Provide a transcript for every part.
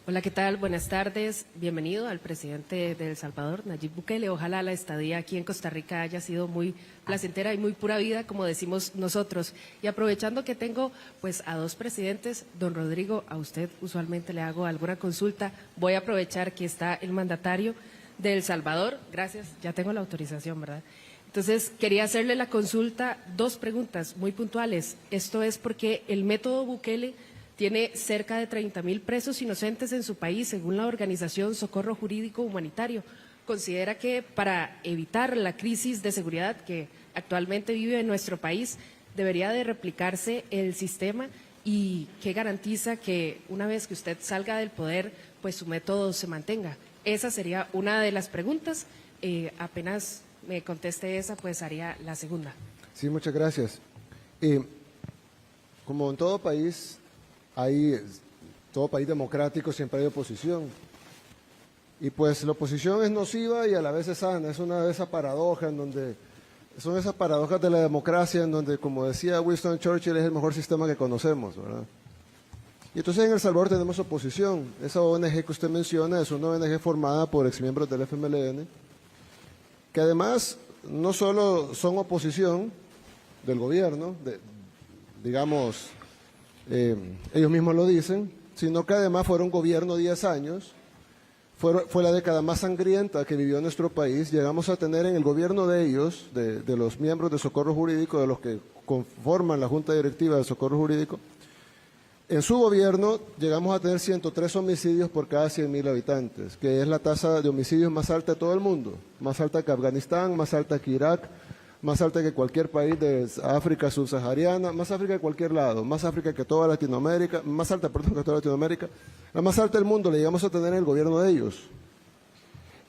Hola, ¿qué tal? Buenas tardes. Bienvenido al presidente de El Salvador, Nayib Bukele. Ojalá la estadía aquí en Costa Rica haya sido muy placentera y muy pura vida, como decimos nosotros. Y aprovechando que tengo pues a dos presidentes, don Rodrigo, a usted usualmente le hago alguna consulta. Voy a aprovechar que está el mandatario de El Salvador. Gracias, ya tengo la autorización, ¿verdad? Entonces, quería hacerle la consulta, dos preguntas muy puntuales. Esto es porque el método Bukele tiene cerca de 30,000 presos inocentes en su país, según la organización Socorro Jurídico Humanitario. Considera que para evitar la crisis de seguridad que actualmente vive en nuestro país, debería de replicarse el sistema y qué garantiza que una vez que usted salga del poder, pues su método se mantenga. Esa sería una de las preguntas. Apenas me conteste esa, pues haría la segunda. Sí, muchas gracias. Como en todo país democrático siempre hay oposición. Y pues la oposición es nociva y a la vez es sana. Es una de esas paradojas son esas paradojas de la democracia en donde, como decía Winston Churchill, es el mejor sistema que conocemos, ¿verdad? Y entonces en El Salvador tenemos oposición. Esa ONG que usted menciona es una ONG formada por exmiembros del FMLN, que además no solo son oposición del gobierno, digamos, ellos mismos lo dicen, sino que además fueron gobierno 10 años, fue la década más sangrienta que vivió nuestro país. Llegamos a tener en el gobierno de ellos, de los miembros de Socorro Jurídico, de los que conforman la Junta Directiva de Socorro Jurídico, en su gobierno llegamos a tener 103 homicidios por cada 100,000 habitantes, que es la tasa de homicidios más alta de todo el mundo, más alta que Afganistán, más alta que Irak, más alta que cualquier país de África subsahariana, más África que cualquier lado, más África que toda Latinoamérica, más alta, perdón, que toda Latinoamérica, la más alta del mundo la llegamos a tener en el gobierno de ellos.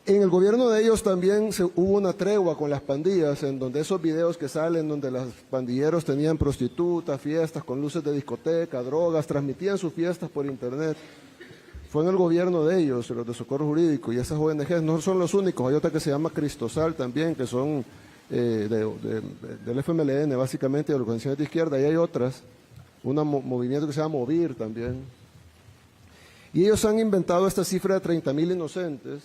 En el gobierno de ellos también hubo una tregua con las pandillas, en donde esos videos que salen, donde los pandilleros tenían prostitutas, fiestas con luces de discoteca, drogas, transmitían sus fiestas por internet. Fue en el gobierno de ellos, los de Socorro Jurídico, y esas ONGs no son los únicos, hay otra que se llama Cristosal también, que son del FMLN básicamente, de organizaciones de izquierda, y hay otras, un movimiento que se llama Movir también. Y ellos han inventado esta cifra de 30,000 inocentes,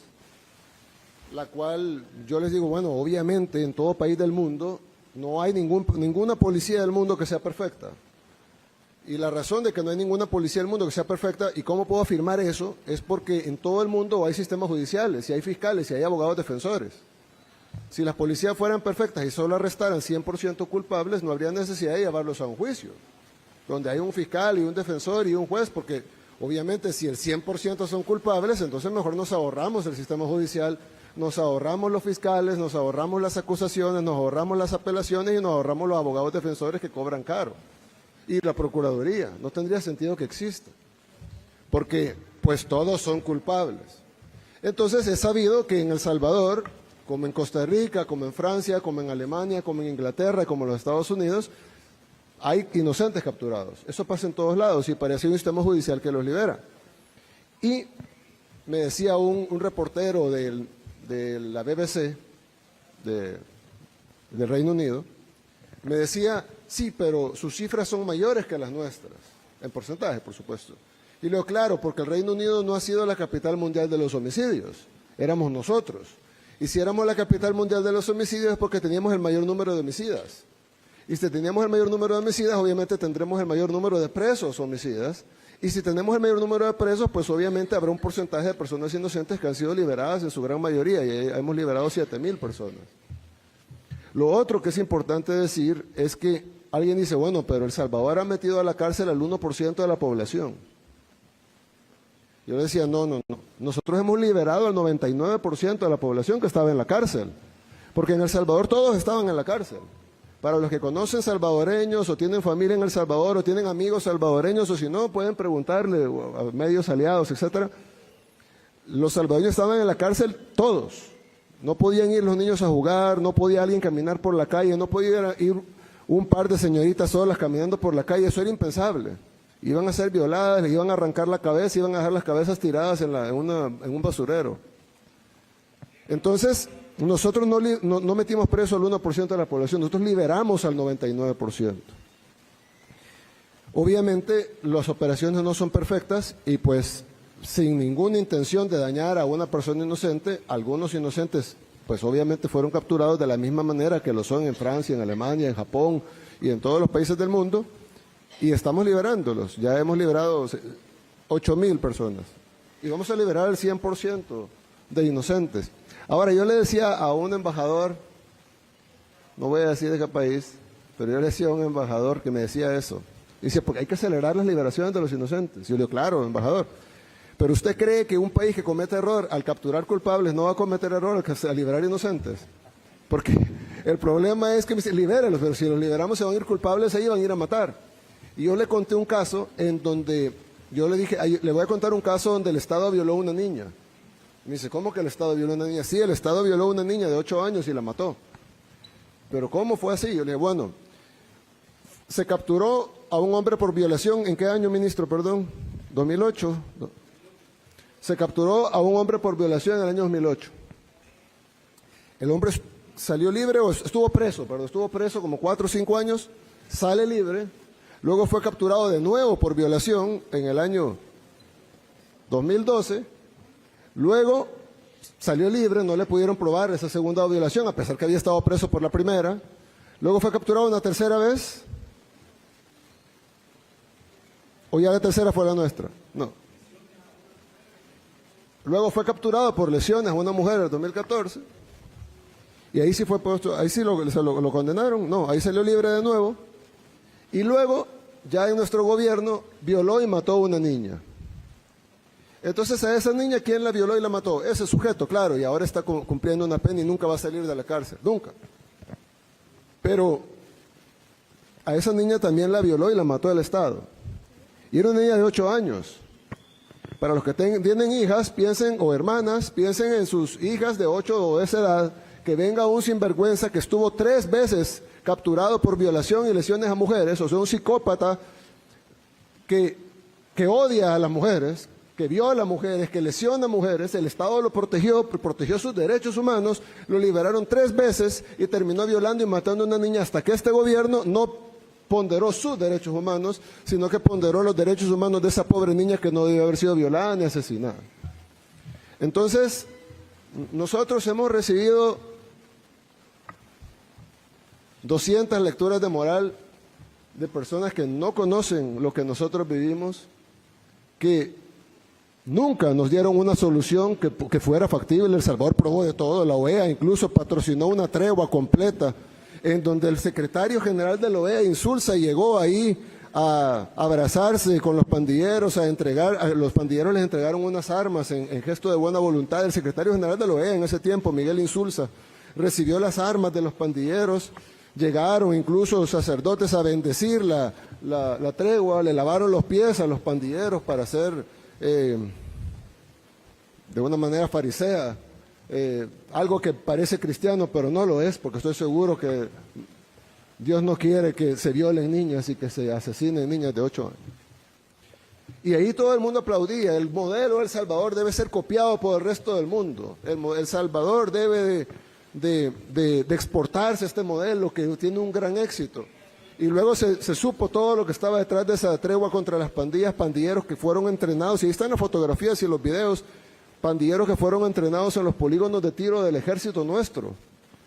la cual yo les digo, bueno, obviamente en todo país del mundo no hay ninguna policía del mundo que sea perfecta. Y la razón de que no hay ninguna policía del mundo que sea perfecta, y cómo puedo afirmar eso, es porque en todo el mundo hay sistemas judiciales, y hay fiscales, y hay abogados defensores. Si las policías fueran perfectas y solo arrestaran 100% culpables, no habría necesidad de llevarlos a un juicio, donde hay un fiscal y un defensor y un juez, porque obviamente si el 100% son culpables, entonces mejor nos ahorramos el sistema judicial, nos ahorramos los fiscales, nos ahorramos las acusaciones, nos ahorramos las apelaciones y nos ahorramos los abogados defensores que cobran caro. Y la Procuraduría, no tendría sentido que exista, porque pues todos son culpables. Entonces es sabido que en El Salvador, como en Costa Rica, como en Francia, como en Alemania, como en Inglaterra, como en los Estados Unidos, hay inocentes capturados. Eso pasa en todos lados y parece un sistema judicial que los libera. Y me decía un reportero de la BBC, del Reino Unido, me decía, sí, pero sus cifras son mayores que las nuestras, en porcentaje, por supuesto. Y le digo, claro, porque el Reino Unido no ha sido la capital mundial de los homicidios, éramos nosotros. Y si éramos la capital mundial de los homicidios es porque teníamos el mayor número de homicidas. Y si teníamos el mayor número de homicidas, obviamente tendremos el mayor número de presos homicidas. Y si tenemos el mayor número de presos, pues obviamente habrá un porcentaje de personas inocentes que han sido liberadas en su gran mayoría, y hemos liberado 7,000 personas. Lo otro que es importante decir es que alguien dice, bueno, pero El Salvador ha metido a la cárcel al 1% de la población. Yo le decía, no, nosotros hemos liberado al 99% de la población que estaba en la cárcel, porque en El Salvador todos estaban en la cárcel. Para los que conocen salvadoreños o tienen familia en El Salvador o tienen amigos salvadoreños, o si no, pueden preguntarle a medios aliados, etcétera. Los salvadoreños estaban en la cárcel todos. No podían ir los niños a jugar, no podía alguien caminar por la calle, no podía ir un par de señoritas solas caminando por la calle, eso era impensable. Iban a ser violadas, les iban a arrancar la cabeza, iban a dejar las cabezas tiradas en un basurero. Entonces, nosotros no metimos preso al 1% de la población, nosotros liberamos al 99%. Obviamente las operaciones no son perfectas y pues sin ninguna intención de dañar a una persona inocente, algunos inocentes pues obviamente fueron capturados de la misma manera que lo son en Francia, en Alemania, en Japón y en todos los países del mundo, y estamos liberándolos. Ya hemos liberado 8,000 personas y vamos a liberar el 100% de inocentes. Ahora, yo le decía a un embajador, no voy a decir de qué país, pero yo le decía a un embajador que me decía eso. Dice, porque hay que acelerar las liberaciones de los inocentes. Yo le digo, claro, embajador. Pero ¿usted cree que un país que comete error al capturar culpables no va a cometer error al liberar inocentes? Porque el problema es que me dice, libérelos, pero si los liberamos se van a ir culpables, ahí van a ir a matar. Y yo le conté un caso en donde, yo le dije, le voy a contar un caso donde el Estado violó a una niña. Me dice, ¿cómo que el Estado violó a una niña? Sí, el Estado violó a una niña de 8 años y la mató. ¿Pero cómo fue así? Yo le dije, bueno, se capturó a un hombre por violación. ¿En qué año, ministro? Perdón, 2008. Se capturó a un hombre por violación en el año 2008. El hombre salió libre, o estuvo preso como 4 o 5 años, sale libre, luego fue capturado de nuevo por violación en el año 2012, luego salió libre, no le pudieron probar esa segunda violación, a pesar que había estado preso por la primera, luego fue capturado una tercera vez, o ya la tercera fue la nuestra, no. Luego fue capturado por lesiones a una mujer en el 2014, y ahí sí fue puesto, ahí sí lo condenaron, no, ahí salió libre de nuevo, y luego ya en nuestro gobierno violó y mató a una niña. Entonces a esa niña, ¿quién la violó y la mató? Ese sujeto, claro, y ahora está cumpliendo una pena y nunca va a salir de la cárcel, nunca. Pero a esa niña también la violó y la mató el Estado. Y era una niña de 8 años. Para los que tienen hijas, piensen, o hermanas, piensen en sus hijas de 8 o de esa edad, que venga un sinvergüenza que estuvo 3 veces capturado por violación y lesiones a mujeres, o sea, un psicópata que odia a las mujeres, que viola a mujeres, que lesiona a mujeres, el Estado lo protegió sus derechos humanos, lo liberaron 3 veces y terminó violando y matando a una niña hasta que este gobierno no ponderó sus derechos humanos, sino que ponderó los derechos humanos de esa pobre niña que no debió haber sido violada ni asesinada. Entonces, nosotros hemos recibido 200 lecturas de moral de personas que no conocen lo que nosotros vivimos, que nunca nos dieron una solución que fuera factible. El Salvador probó de todo, la OEA incluso patrocinó una tregua completa, en donde el secretario general de la OEA, Insulza, llegó ahí a abrazarse con los pandilleros, los pandilleros les entregaron unas armas en gesto de buena voluntad. El secretario general de la OEA en ese tiempo, Miguel Insulza, recibió las armas de los pandilleros, llegaron incluso sacerdotes a bendecir la tregua, le lavaron los pies a los pandilleros para hacer, de una manera farisea, algo que parece cristiano, pero no lo es, porque estoy seguro que Dios no quiere que se violen niñas y que se asesinen niñas de 8 años. Y ahí todo el mundo aplaudía. El modelo de El Salvador debe ser copiado por el resto del mundo. El Salvador debe de exportarse este modelo que tiene un gran éxito. Y luego se supo todo lo que estaba detrás de esa tregua contra las pandillas, pandilleros que fueron entrenados, y ahí están las fotografías y los videos, pandilleros que fueron entrenados en los polígonos de tiro del ejército nuestro.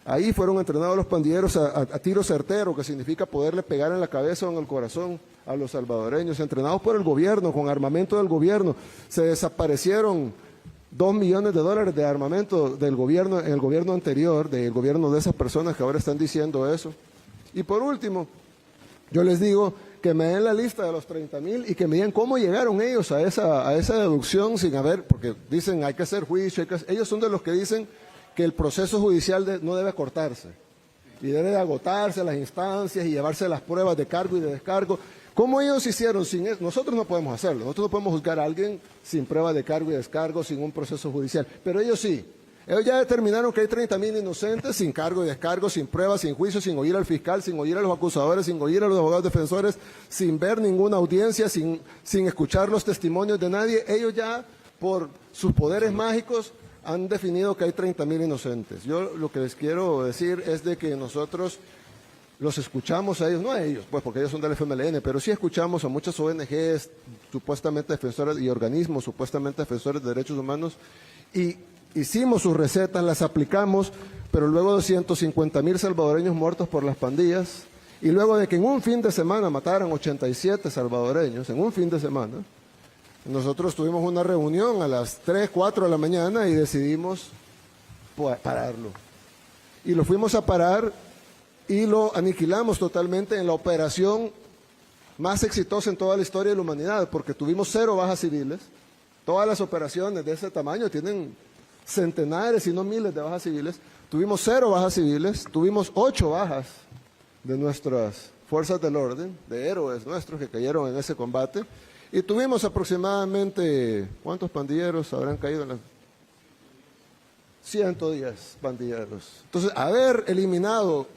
Ahí fueron entrenados los pandilleros a tiro certero, que significa poderle pegar en la cabeza o en el corazón a los salvadoreños, entrenados por el gobierno, con armamento del gobierno. Se desaparecieron $2 millones de armamento del gobierno, en el gobierno anterior, del gobierno de esas personas que ahora están diciendo eso. Y por último, yo les digo que me den la lista de los 30,000 y que me digan cómo llegaron ellos a esa deducción sin haber, porque dicen hay que hacer juicio, ellos son de los que dicen que el proceso judicial no debe cortarse y debe de agotarse las instancias y llevarse las pruebas de cargo y de descargo. ¿Cómo ellos hicieron sin eso? Nosotros no podemos hacerlo, nosotros no podemos juzgar a alguien sin prueba de cargo y descargo, sin un proceso judicial, pero ellos sí. Ellos ya determinaron que hay 30,000 inocentes sin cargo y descargo, sin pruebas, sin juicio, sin oír al fiscal, sin oír a los acusadores, sin oír a los abogados defensores, sin ver ninguna audiencia, sin escuchar los testimonios de nadie. Ellos ya, por sus poderes mágicos, han definido que hay 30.000 inocentes. Yo lo que les quiero decir es de que nosotros los escuchamos a ellos, no a ellos, pues porque ellos son del FMLN, pero sí escuchamos a muchas ONGs, supuestamente defensores y organismos, supuestamente defensores de derechos humanos, y hicimos sus recetas, las aplicamos, pero luego de 150.000 salvadoreños muertos por las pandillas, y luego de que en un fin de semana mataran 87 salvadoreños, en un fin de semana, nosotros tuvimos una reunión a las 3, 4 de la mañana y decidimos pararlo. Y lo fuimos a parar y lo aniquilamos totalmente en la operación más exitosa en toda la historia de la humanidad, porque tuvimos 0 bajas civiles. Todas las operaciones de ese tamaño tienen centenares, si no miles de bajas civiles. Tuvimos 0 bajas civiles, tuvimos 8 bajas de nuestras fuerzas del orden, de héroes nuestros que cayeron en ese combate, y tuvimos aproximadamente, ¿cuántos pandilleros habrán caído en la? 110 pandilleros. Entonces, haber eliminado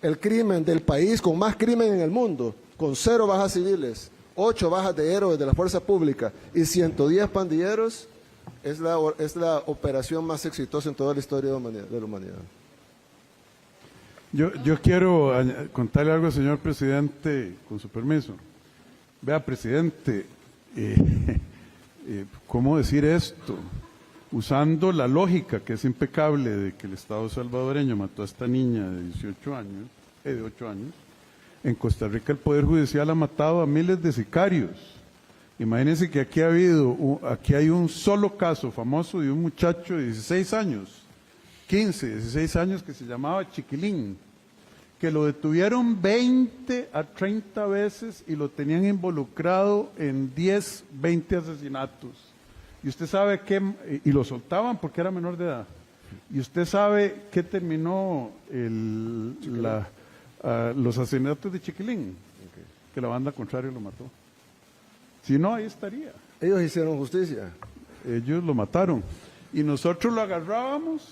el crimen del país con más crimen en el mundo, con 0 bajas civiles, 8 bajas de héroes de la fuerza pública y 110 pandilleros, es la operación más exitosa en toda la historia de la humanidad. Yo quiero contarle algo, señor presidente, con su permiso. Vea, presidente, ¿cómo decir esto? Usando la lógica que es impecable de que el Estado salvadoreño mató a esta niña de 8 años, en Costa Rica el Poder Judicial ha matado a miles de sicarios. Imagínense que aquí hay un solo caso famoso de un muchacho de 16 años, 16 años, que se llamaba Chiquilín, que lo detuvieron 20 a 30 veces y lo tenían involucrado en 10, 20 asesinatos. Y usted sabe y lo soltaban porque era menor de edad. Y usted sabe qué terminó los asesinatos de Chiquilín, que la banda contraria lo mató. Si no, ahí estaría. Ellos hicieron justicia. Ellos lo mataron. Y nosotros lo agarrábamos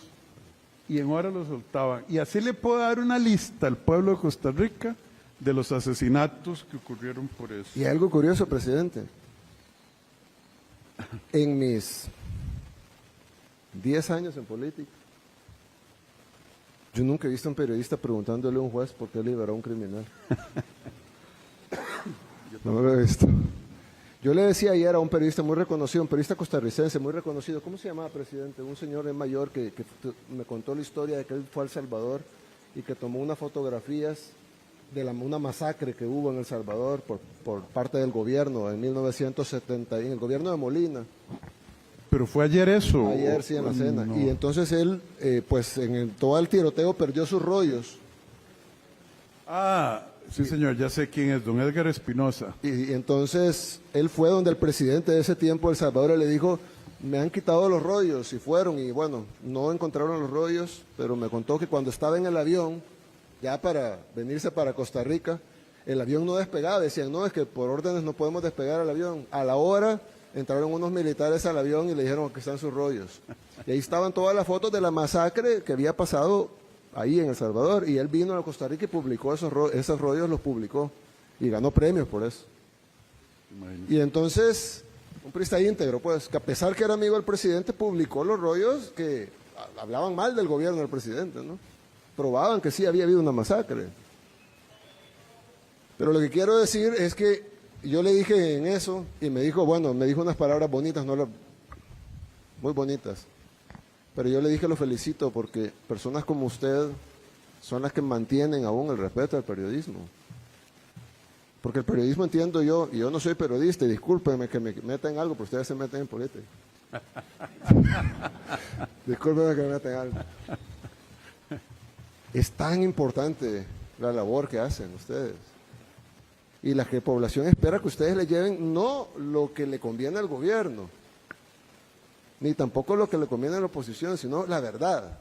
y en hora lo soltaban. Y así le puedo dar una lista al pueblo de Costa Rica de los asesinatos que ocurrieron por eso. Y algo curioso, presidente. En mis 10 años en política, yo nunca he visto a un periodista preguntándole a un juez por qué liberó a un criminal. No lo he visto. Yo le decía ayer a un periodista muy reconocido, un periodista costarricense muy reconocido, ¿cómo se llamaba, presidente? Un señor mayor que me contó la historia de que él fue a El Salvador y que tomó unas fotografías de una masacre que hubo en El Salvador por parte del gobierno en 1970, en el gobierno de Molina. ¿Pero fue ayer eso? Ayer sí, en la cena. No. Y entonces él, pues en todo el tiroteo perdió sus rollos. Sí, señor, ya sé quién es, don Edgar Espinosa. Y entonces él fue donde el presidente de ese tiempo de El Salvador y le dijo, me han quitado los rollos, y fueron, y bueno, no encontraron los rollos, pero me contó que cuando estaba en el avión, ya para venirse para Costa Rica, el avión no despegaba, decían, no, es que por órdenes no podemos despegar el avión. A la hora entraron unos militares al avión y le dijeron que están sus rollos. Y ahí estaban todas las fotos de la masacre que había pasado ahí en El Salvador, y él vino a Costa Rica y publicó esos rollos, los publicó, y ganó premios por eso. Imagínate. Y entonces, un periodista íntegro, pues, que a pesar que era amigo del presidente, publicó los rollos que hablaban mal del gobierno del presidente, ¿no? Probaban que sí había habido una masacre. Pero lo que quiero decir es que yo le dije en eso, y me dijo, bueno, me dijo unas palabras bonitas, muy bonitas. Pero yo le dije, lo felicito, porque personas como usted son las que mantienen aún el respeto al periodismo. Porque el periodismo, entiendo yo, y yo no soy periodista, y discúlpenme que me metan en algo, pero ustedes se meten en política. Discúlpenme que me metan en algo. Es tan importante la labor que hacen ustedes. Y la que población espera que ustedes le lleven no lo que le conviene al gobierno, ni tampoco lo que le conviene a la oposición, sino la verdad.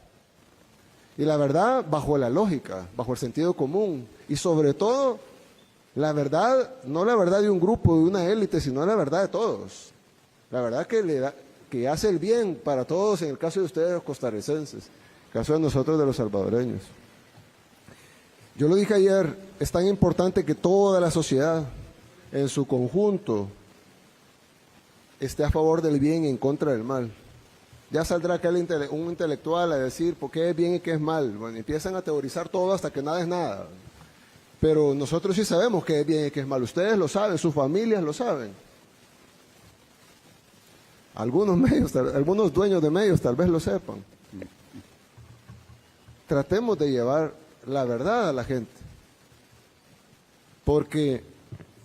Y la verdad bajo la lógica, bajo el sentido común. Y sobre todo, la verdad, no la verdad de un grupo, de una élite, sino la verdad de todos. La verdad que hace el bien para todos, en el caso de ustedes los costarricenses, en el caso de nosotros de los salvadoreños. Yo lo dije ayer, es tan importante que toda la sociedad, en su conjunto, esté a favor del bien y en contra del mal. Ya saldrá un intelectual a decir por qué es bien y qué es mal. Bueno, empiezan a teorizar todo hasta que nada es nada. Pero nosotros sí sabemos qué es bien y qué es mal. Ustedes lo saben, sus familias lo saben. Algunos dueños de medios tal vez lo sepan. Tratemos de llevar la verdad a la gente. Porque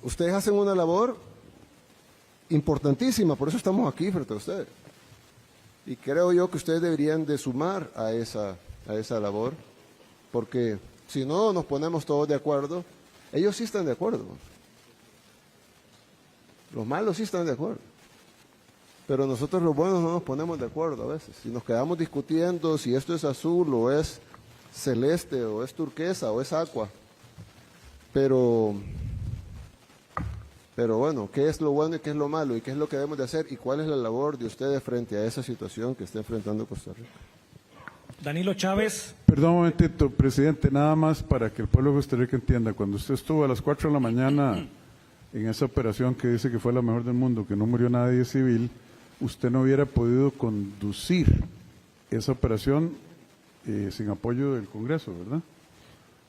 ustedes hacen una labor importantísima, por eso estamos aquí frente a ustedes. Y creo yo que ustedes deberían de sumar a esa labor, porque si no nos ponemos todos de acuerdo, ellos sí están de acuerdo. Los malos sí están de acuerdo. Pero nosotros los buenos no nos ponemos de acuerdo a veces. Si nos quedamos discutiendo si esto es azul o es celeste o es turquesa o es aqua. Pero bueno, ¿qué es lo bueno y qué es lo malo? ¿Y qué es lo que debemos de hacer? ¿Y cuál es la labor de ustedes frente a esa situación que está enfrentando Costa Rica? Danilo Chávez. Perdón un momentito, presidente, nada más para que el pueblo de Costa Rica entienda. Cuando usted estuvo a las 4 de la mañana en esa operación que dice que fue la mejor del mundo, que no murió nadie civil, usted no hubiera podido conducir esa operación sin apoyo del Congreso, ¿verdad?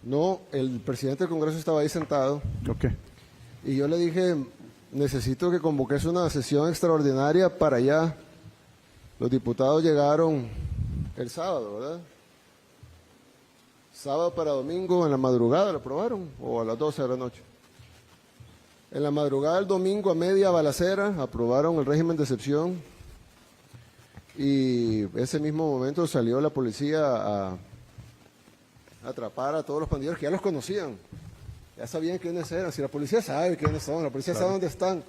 No, el presidente del Congreso estaba ahí sentado. Ok. Y yo le dije, necesito que convoques una sesión extraordinaria para allá. Los diputados llegaron el sábado, ¿verdad? Sábado para domingo, en la madrugada lo aprobaron, o a las 12 de la noche. En la madrugada del domingo, a media balacera, aprobaron el régimen de excepción. Y ese mismo momento salió la policía a atrapar a todos los pandilleros que ya los conocían. Ya sabían quiénes eran. Si la policía sabe quiénes son, la policía sabe dónde están.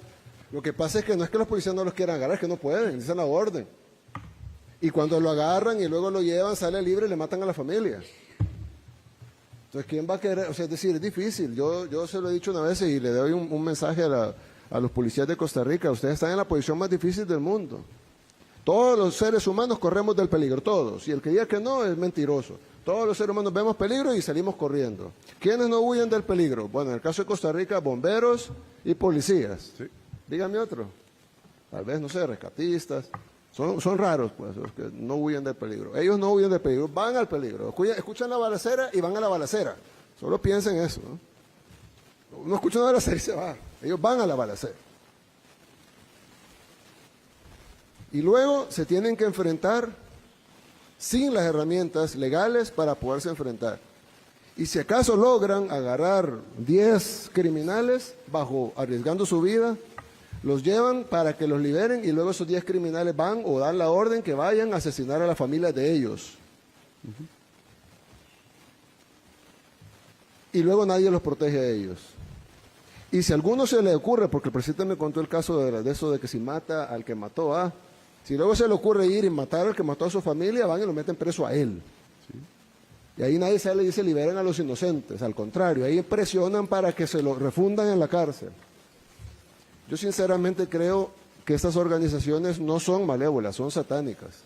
Lo que pasa es que no es que los policías no los quieran agarrar, es que no pueden, dicen la orden. Y cuando lo agarran y luego lo llevan, sale libre y le matan a la familia. Entonces, ¿quién va a querer? O sea, es decir, es difícil. Yo se lo he dicho una vez y le doy un mensaje a los policías de Costa Rica. Ustedes están en la posición más difícil del mundo. Todos los seres humanos corremos del peligro, todos. Y el que diga que no es mentiroso. Todos los seres humanos vemos peligro y salimos corriendo. ¿Quiénes no huyen del peligro? Bueno, en el caso de Costa Rica, bomberos y policías. Sí. Dígame otro. Tal vez, no sé, rescatistas. Son raros, pues, los que no huyen del peligro. Ellos no huyen del peligro, van al peligro. Escuchan la balacera y van a la balacera. Solo piensen eso, ¿no? Uno escucha una balacera y se va. Ellos van a la balacera. Y luego se tienen que enfrentar sin las herramientas legales para poderse enfrentar. Y si acaso logran agarrar 10 criminales arriesgando su vida, los llevan para que los liberen y luego esos 10 criminales van o dan la orden que vayan a asesinar a la familia de ellos. Y luego nadie los protege a ellos. Y si a alguno se le ocurre, porque el presidente me contó el caso de eso de que si mata al que mató a... Si luego se le ocurre ir y matar al que mató a su familia, van y lo meten preso a él. ¿Sí? Y ahí nadie sale y dice liberen a los inocentes. Al contrario, ahí presionan para que se lo refundan en la cárcel. Yo sinceramente creo que estas organizaciones no son malévolas, son satánicas.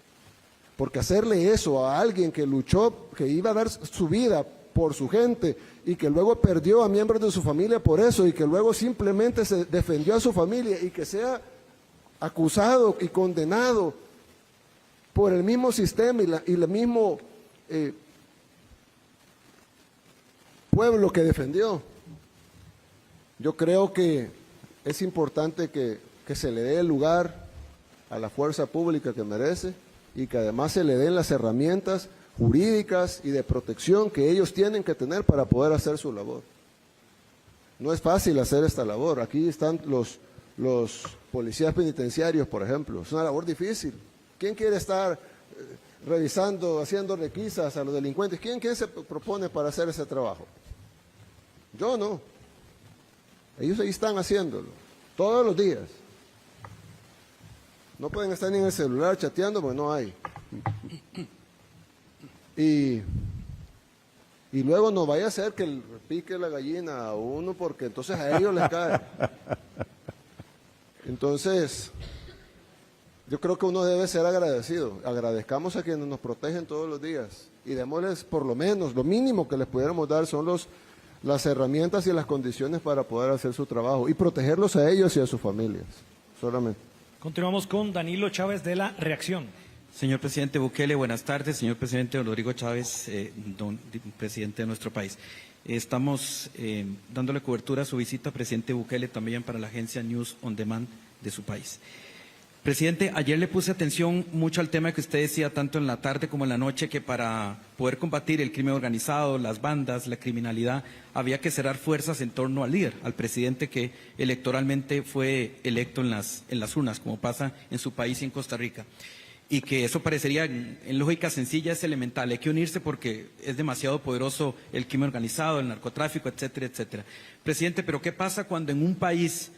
Porque hacerle eso a alguien que luchó, que iba a dar su vida por su gente y que luego perdió a miembros de su familia por eso y que luego simplemente se defendió a su familia y que sea acusado y condenado por el mismo sistema y el mismo pueblo que defendió. Yo creo que es importante que se le dé el lugar a la fuerza pública que merece y que además se le den las herramientas jurídicas y de protección que ellos tienen que tener para poder hacer su labor. No es fácil hacer esta labor. Aquí están los policías penitenciarios, por ejemplo. Es una labor difícil. ¿Quién quiere estar revisando, haciendo requisas a los delincuentes? ¿Quién se propone para hacer ese trabajo? Yo no. Ellos ahí están haciéndolo, todos los días. No pueden estar ni en el celular chateando porque no hay. Y luego no vaya a ser que pique la gallina a uno porque entonces a ellos les cae. Entonces, yo creo que uno debe ser agradecido. Agradezcamos a quienes nos protegen todos los días y démosles por lo menos, lo mínimo que les pudiéramos dar son las herramientas y las condiciones para poder hacer su trabajo y protegerlos a ellos y a sus familias, solamente. Continuamos con Danilo Chávez de La Reacción. Señor presidente Bukele, buenas tardes. Señor presidente Rodrigo Chávez, presidente de nuestro país. Estamos dándole cobertura a su visita, presidente Bukele, también para la agencia News on Demand de su país. Presidente, ayer le puse atención mucho al tema que usted decía, tanto en la tarde como en la noche, que para poder combatir el crimen organizado, las bandas, la criminalidad, había que cerrar fuerzas en torno al líder, al presidente que electoralmente fue electo en las urnas, como pasa en su país y en Costa Rica. Y que eso parecería, en lógica sencilla, es elemental. Hay que unirse porque es demasiado poderoso el crimen organizado, el narcotráfico, etcétera, etcétera. Presidente, pero ¿qué pasa cuando en un país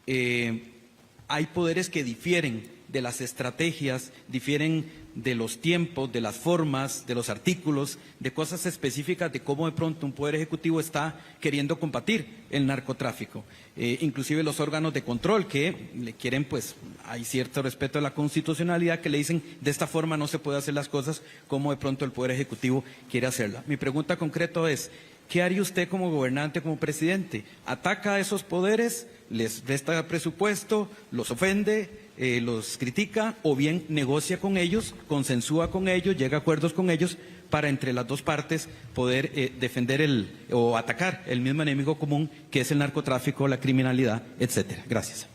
hay poderes que difieren de las estrategias, difieren de los tiempos, de las formas, de los artículos, de cosas específicas de cómo de pronto un poder ejecutivo está queriendo combatir el narcotráfico? Inclusive los órganos de control que le quieren, pues hay cierto respeto a la constitucionalidad, que le dicen de esta forma no se puede hacer las cosas, como de pronto el poder ejecutivo quiere hacerla. Mi pregunta concreta es, ¿qué haría usted como gobernante, como presidente? ¿Ataca a esos poderes? ¿Les resta presupuesto? ¿Los ofende? ¿Los critica? ¿O bien negocia con ellos, consensúa con ellos, llega a acuerdos con ellos para entre las dos partes poder defender o atacar el mismo enemigo común que es el narcotráfico, la criminalidad, etcétera? Gracias.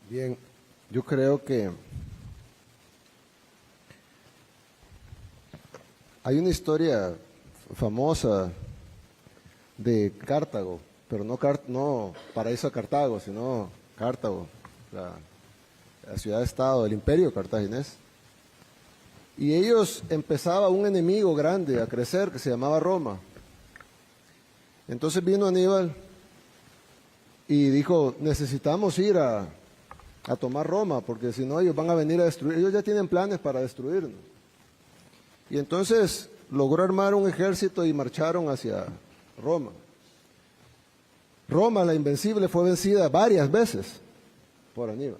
Bien, yo creo que hay una historia famosa de Cartago, pero no paraíso de Cartago, sino Cartago, la ciudad-estado, el imperio cartaginés. Y ellos empezaba un enemigo grande a crecer que se llamaba Roma. Entonces vino Aníbal y dijo, necesitamos ir a tomar Roma, porque si no ellos van a venir a destruir, ellos ya tienen planes para destruirnos. Y entonces logró armar un ejército y marcharon hacia Roma. Roma, la invencible, fue vencida varias veces por Aníbal,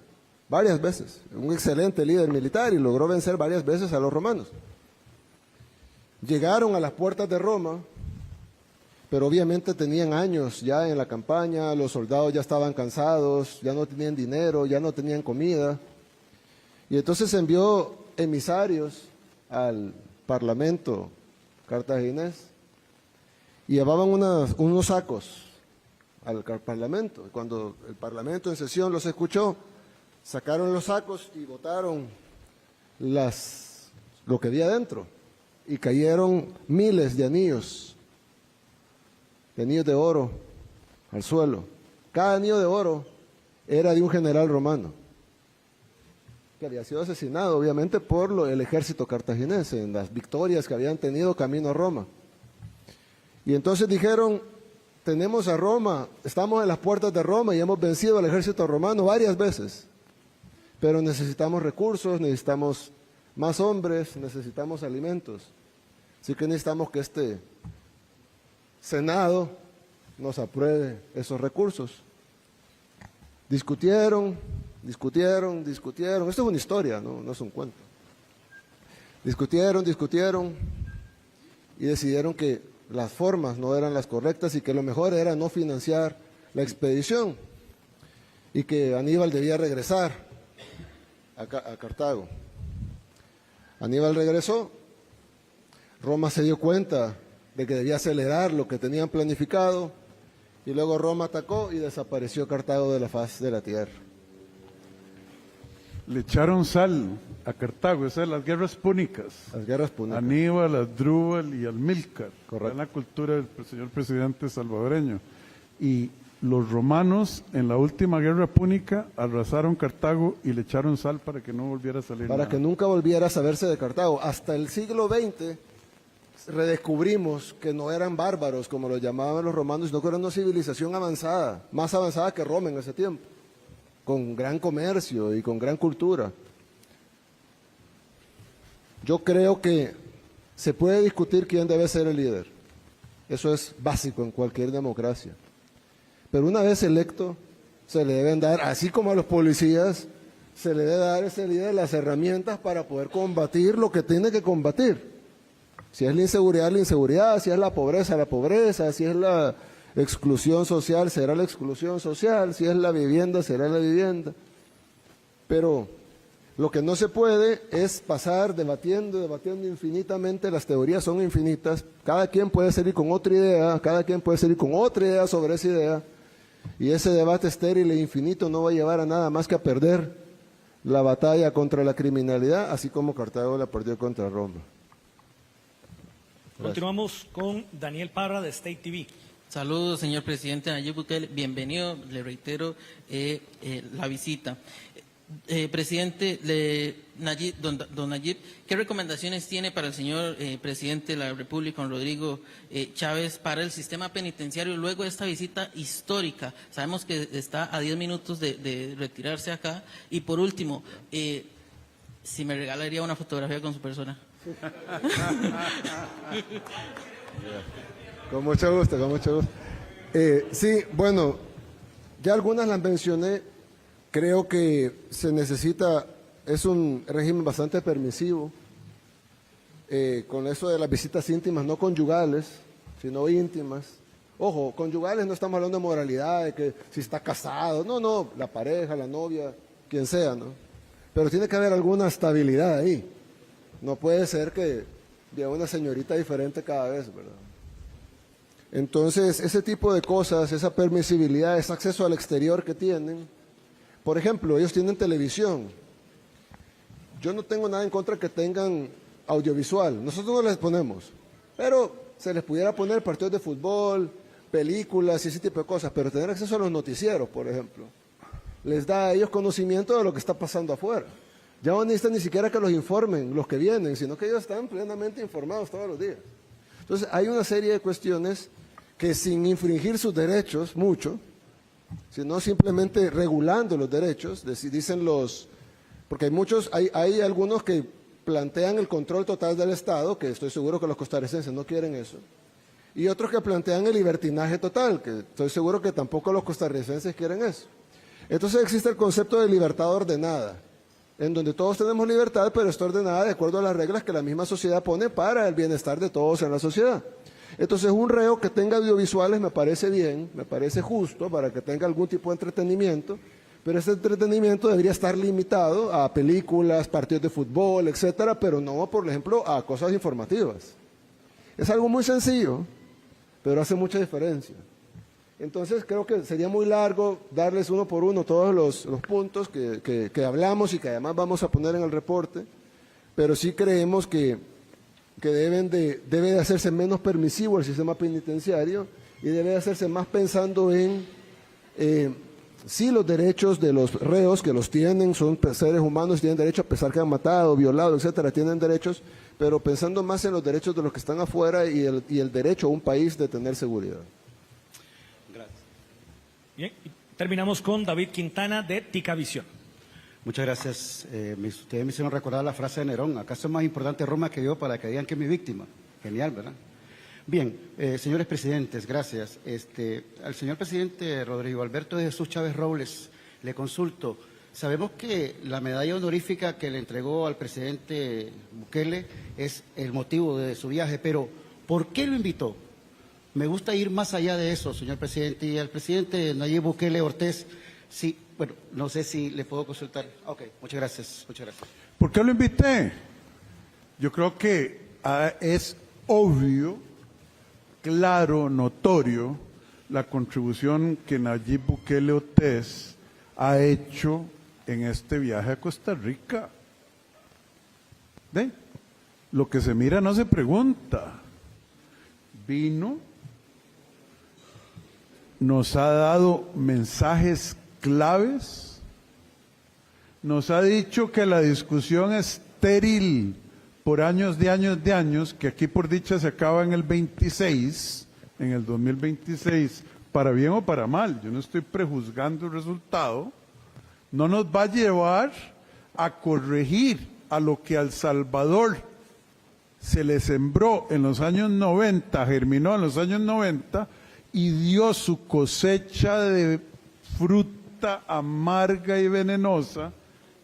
varias veces. Un excelente líder militar y logró vencer varias veces a los romanos. Llegaron a las puertas de Roma, pero obviamente tenían años ya en la campaña, los soldados ya estaban cansados, ya no tenían dinero, ya no tenían comida. Y entonces envió emisarios al parlamento cartaginés y llevaban unos sacos al parlamento. Cuando el parlamento en sesión los escuchó, sacaron los sacos y botaron lo que había dentro y cayeron miles de anillos de oro al suelo. Cada anillo de oro era de un general romano que había sido asesinado obviamente por el ejército cartaginés en las victorias que habían tenido camino a Roma. Y entonces dijeron, tenemos a Roma, estamos en las puertas de Roma y hemos vencido al ejército romano varias veces, pero necesitamos recursos, necesitamos más hombres, necesitamos alimentos. Así que necesitamos que este Senado nos apruebe esos recursos. Discutieron, esto es una historia, no es un cuento. Discutieron y decidieron que las formas no eran las correctas y que lo mejor era no financiar la expedición y que Aníbal debía regresar a Cartago. Aníbal regresó, Roma se dio cuenta de que debía acelerar lo que tenían planificado y luego Roma atacó y desapareció Cartago de la faz de la tierra. Le echaron sal a Cartago, esas son las guerras púnicas. Las guerras púnicas. Aníbal, Asdrúbal y Amílcar. Correcto. En la cultura del señor presidente salvadoreño. Y los romanos en la última guerra púnica arrasaron Cartago y le echaron sal para que no volviera a salir Para nada. que nunca volviera a saberse de Cartago. Hasta el siglo XX redescubrimos que no eran bárbaros como los llamaban los romanos, sino que era una civilización avanzada, más avanzada que Roma en ese tiempo, con gran comercio y con gran cultura. Yo creo que se puede discutir quién debe ser el líder. Eso es básico en cualquier democracia. Pero una vez electo, se le deben dar, así como a los policías, se le debe dar a ese líder las herramientas para poder combatir lo que tiene que combatir. Si es la inseguridad, si es la pobreza, si es la exclusión social, será la exclusión social, si es la vivienda, será la vivienda. Pero Lo que no se puede es pasar debatiendo infinitamente, las teorías son infinitas, cada quien puede salir con otra idea, cada quien puede salir con otra idea sobre esa idea, y ese debate estéril e infinito no va a llevar a nada más que a perder la batalla contra la criminalidad, así como Cartago la perdió contra Roma. Continuamos con Daniel Parra de State TV. Saludos, señor presidente Nayib Bukele. Bienvenido, le reitero la visita. Presidente don Nayib, ¿qué recomendaciones tiene para el señor presidente de la República, don Rodrigo Chávez, para el sistema penitenciario luego de esta visita histórica? Sabemos que está a 10 minutos de retirarse acá. Y por último, si me regalaría una fotografía con su persona. Con mucho gusto, con mucho gusto. Sí, bueno, ya algunas las mencioné. Creo que se necesita, es un régimen bastante permisivo, con eso de las visitas íntimas, no conyugales, sino íntimas. Ojo, conyugales no estamos hablando de moralidad, de que si está casado, no, la pareja, la novia, quien sea, ¿no? Pero tiene que haber alguna estabilidad ahí. No puede ser que vea una señorita diferente cada vez, ¿verdad? Entonces, ese tipo de cosas, esa permisibilidad, ese acceso al exterior que tienen. Por ejemplo, ellos tienen televisión. Yo no tengo nada en contra que tengan audiovisual. Nosotros no les ponemos. Pero se les pudiera poner partidos de fútbol, películas y ese tipo de cosas. Pero tener acceso a los noticieros, por ejemplo, les da a ellos conocimiento de lo que está pasando afuera. Ya no necesitan ni siquiera que los informen los que vienen, sino que ellos están plenamente informados todos los días. Entonces, hay una serie de cuestiones que sin infringir sus derechos, mucho, sino simplemente regulando los derechos, dicen porque hay algunos que plantean el control total del Estado, que estoy seguro que los costarricenses no quieren eso, y otros que plantean el libertinaje total, que estoy seguro que tampoco los costarricenses quieren eso. Entonces existe el concepto de libertad ordenada, en donde todos tenemos libertad, pero está ordenada de acuerdo a las reglas que la misma sociedad pone para el bienestar de todos en la sociedad. Entonces, un reo que tenga audiovisuales me parece bien, me parece justo para que tenga algún tipo de entretenimiento, pero ese entretenimiento debería estar limitado a películas, partidos de fútbol, etcétera, pero no, por ejemplo, a cosas informativas. Es algo muy sencillo, pero hace mucha diferencia. Entonces, creo que sería muy largo darles uno por uno todos los puntos que hablamos y que además vamos a poner en el reporte, pero sí creemos que debe de hacerse menos permisivo el sistema penitenciario y debe de hacerse más pensando en sí los derechos de los reos, que los tienen, son seres humanos, tienen derecho a pesar que han matado, violado, etcétera, tienen derechos, pero pensando más en los derechos de los que están afuera y el derecho a un país de tener seguridad. Gracias. Bien, y terminamos con David Quintana de Ticavisión. Muchas gracias. Ustedes me hicieron recordar la frase de Nerón: ¿acaso es más importante Roma que yo para que digan que es mi víctima? Genial, ¿verdad? Bien, señores presidentes, gracias. Al señor presidente Rodrigo Alberto de Jesús Chávez Robles le consulto. Sabemos que la medalla honorífica que le entregó al presidente Bukele es el motivo de su viaje, pero ¿por qué lo invitó? Me gusta ir más allá de eso, señor presidente. Y al presidente Nayib Bukele Ortiz, sí. Bueno, no sé si le puedo consultar. Ok, muchas gracias, muchas gracias. ¿Por qué lo invité? Yo creo que es obvio, claro, notorio, la contribución que Nayib Bukele Ortiz ha hecho en este viaje a Costa Rica. ¿Ve? Lo que se mira no se pregunta. Vino, nos ha dado mensajes claves, nos ha dicho que la discusión es estéril por años de años, que aquí por dicha se acaba en el 26, en el 2026, para bien o para mal, yo no estoy prejuzgando el resultado, no nos va a llevar a corregir a lo que a El Salvador se le sembró en los años 90, germinó en los años 90 y dio su cosecha de fruta amarga y venenosa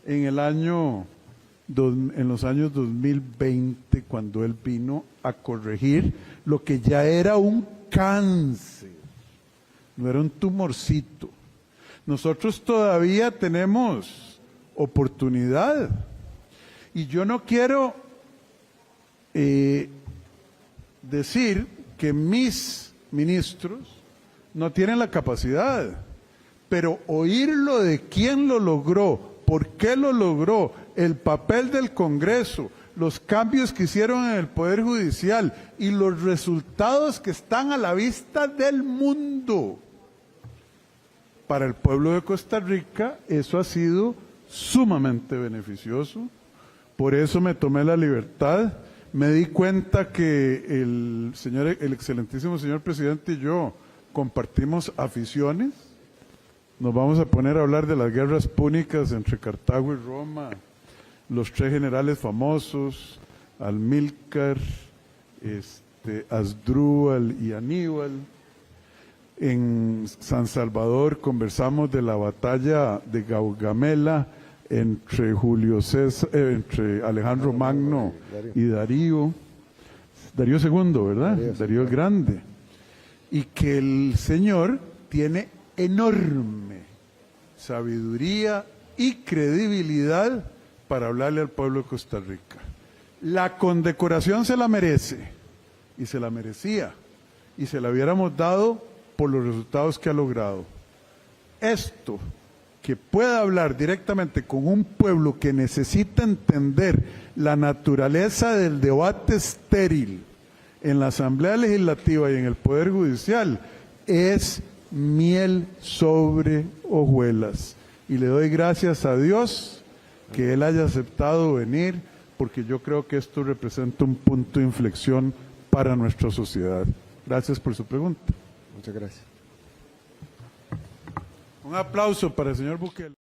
en los años 2020, cuando él vino a corregir lo que ya era un cáncer, no era un tumorcito. Nosotros todavía tenemos oportunidad. Y yo no quiero decir que mis ministros no tienen la capacidad, pero oírlo de quién lo logró, por qué lo logró, el papel del Congreso, los cambios que hicieron en el Poder Judicial y los resultados que están a la vista del mundo. Para el pueblo de Costa Rica eso ha sido sumamente beneficioso. Por eso me tomé la libertad. Me di cuenta que el excelentísimo señor presidente y yo compartimos aficiones. Nos vamos a poner a hablar de las guerras púnicas entre Cartago y Roma, los tres generales famosos, Amílcar, Asdrúbal y Aníbal. En San Salvador conversamos de la batalla de Gaugamela entre entre Alejandro Magno y Darío II, ¿verdad? Darío el Grande. Y que el señor tiene enorme sabiduría y credibilidad para hablarle al pueblo de Costa Rica. La condecoración se la merece, y se la merecía, y se la hubiéramos dado por los resultados que ha logrado. Esto, que pueda hablar directamente con un pueblo que necesita entender la naturaleza del debate estéril en la Asamblea Legislativa y en el Poder Judicial, es miel sobre hojuelas. Y le doy gracias a Dios que Él haya aceptado venir, porque yo creo que esto representa un punto de inflexión para nuestra sociedad. Gracias por su pregunta. Muchas gracias. Un aplauso para el señor Bukele.